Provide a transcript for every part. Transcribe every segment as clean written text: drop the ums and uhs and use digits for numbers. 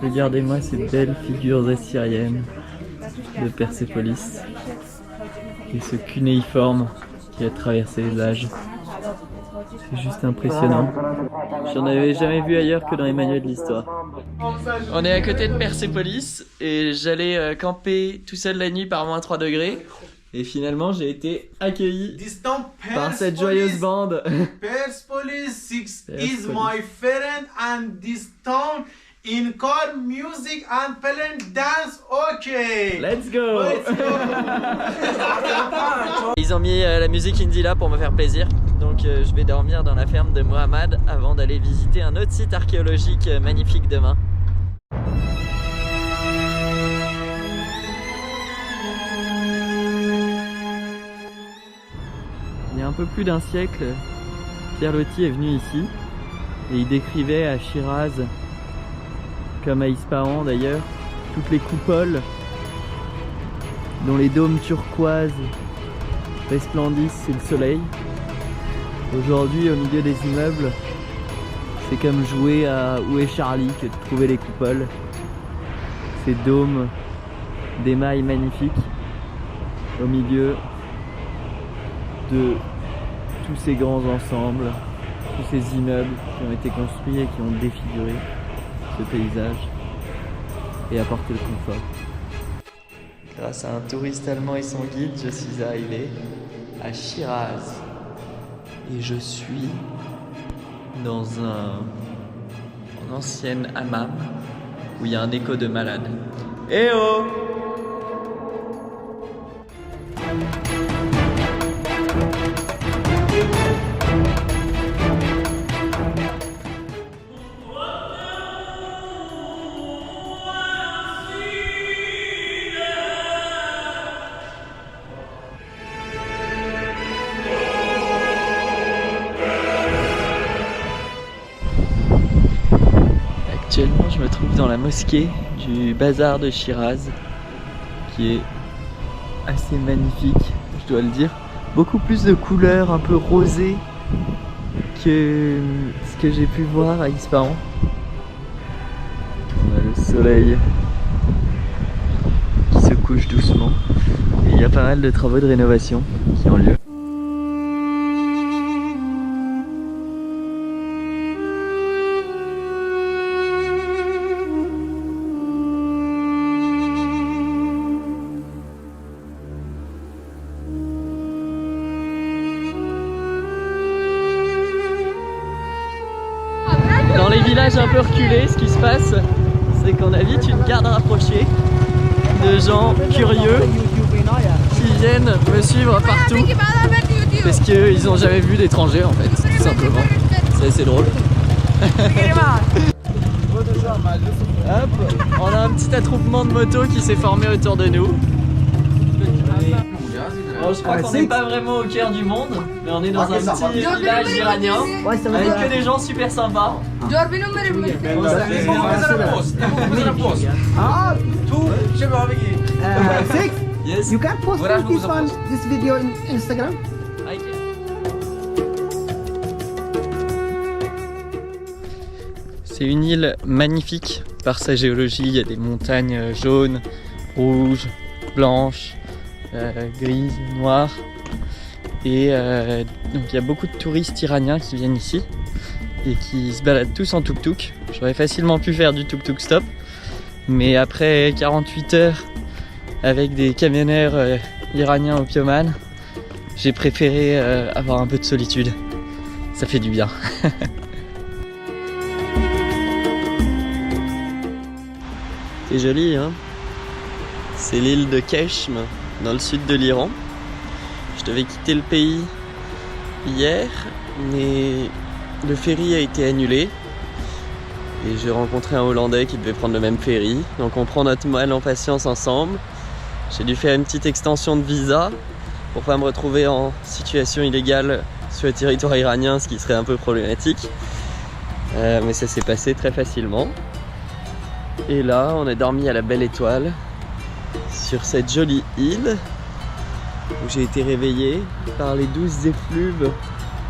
Regardez-moi ces belles figures assyriennes de Persépolis et ce cunéiforme qui a traversé les âges. C'est juste impressionnant. J'en avais jamais vu ailleurs que dans les manuels de l'histoire. On est à côté de Persépolis et j'allais camper tout seul la nuit par moins 3 degrés. Et finalement, j'ai été accueilli par cette joyeuse bande. Persepolis 6 is my friend and this town in car music and pellet dance. Okay. Let's go. Ils ont mis la musique indie là pour me faire plaisir. Donc je vais dormir dans la ferme de Mohamed avant d'aller visiter un autre site archéologique magnifique demain. Il y a un peu plus d'un siècle, Pierre Loti est venu ici et il décrivait à Shiraz, comme à Ispahan d'ailleurs, toutes les coupoles dont les dômes turquoises resplendissent sous le soleil. Aujourd'hui, au milieu des immeubles, c'est comme jouer à Où est Charlie que de trouver les coupoles. Ces dômes d'émail magnifiques au milieu de tous ces grands ensembles, tous ces immeubles qui ont été construits et qui ont défiguré ce paysage et apporté le confort. Grâce à un touriste allemand et son guide, je suis arrivé à Shiraz et je suis dans un ancien hammam où il y a un écho de malade. Eh oh! Actuellement, je me trouve dans la mosquée du bazar de Shiraz, qui est assez magnifique, je dois le dire. Beaucoup plus de couleurs un peu rosées que ce que j'ai pu voir à Ispahan. On a le soleil qui se couche doucement et il y a pas mal de travaux de rénovation qui ont lieu. Dans les villages un peu reculés, ce qui se passe, c'est qu'on a vite une garde rapprochée de gens curieux qui viennent me suivre partout parce qu'ils n'ont jamais vu d'étrangers en fait, tout simplement. C'est assez drôle. Hop, on a un petit attroupement de motos qui s'est formé autour de nous. Bon, je crois qu'on n'est pas vraiment au cœur du monde, mais on est dans un petit village iranien avec que des gens super sympas. On s'amuse bien. Six? Yes. You can post this video in Instagram? I can. C'est une île magnifique par sa géologie. Il y a des montagnes jaunes, rouges, blanches, grises, noires. Et donc il y a beaucoup de touristes iraniens qui viennent ici et qui se baladent tous en tuk-tuk. J'aurais facilement pu faire du tuk-tuk stop, mais après 48 heures avec des camionneurs iraniens opiumanes, j'ai préféré avoir un peu de solitude. Ça fait du bien. C'est joli, hein? C'est l'île de Keshm, dans le sud de l'Iran. Je devais quitter le pays hier, mais le ferry a été annulé. Et j'ai rencontré un Hollandais qui devait prendre le même ferry. Donc on prend notre mal en patience ensemble. J'ai dû faire une petite extension de visa pour pas me retrouver en situation illégale sur le territoire iranien, ce qui serait un peu problématique. Mais ça s'est passé très facilement. Et là, on a dormi à la Belle Étoile sur cette jolie île où j'ai été réveillé par les douces effluves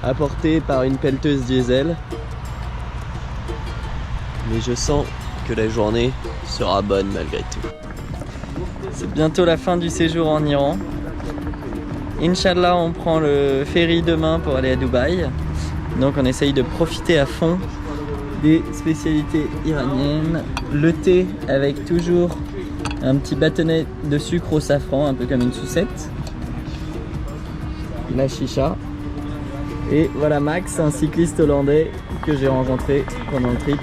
apportées par une pelleteuse diesel. Mais je sens que la journée sera bonne malgré tout. C'est bientôt la fin du séjour en Iran. Inch'Allah, on prend le ferry demain pour aller à Dubaï. Donc on essaye de profiter à fond des spécialités iraniennes. Le thé avec toujours un petit bâtonnet de sucre au safran, un peu comme une sucette. La chicha. Et voilà Max, un cycliste hollandais que j'ai rencontré pendant le trip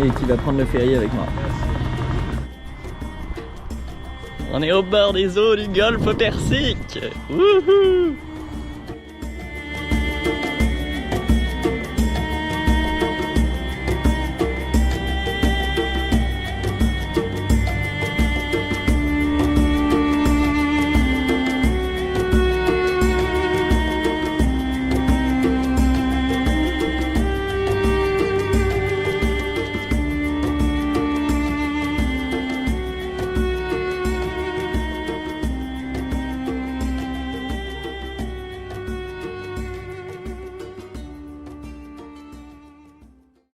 et qui va prendre le ferry avec moi. On est au bord des eaux du golfe Persique. Wouhou!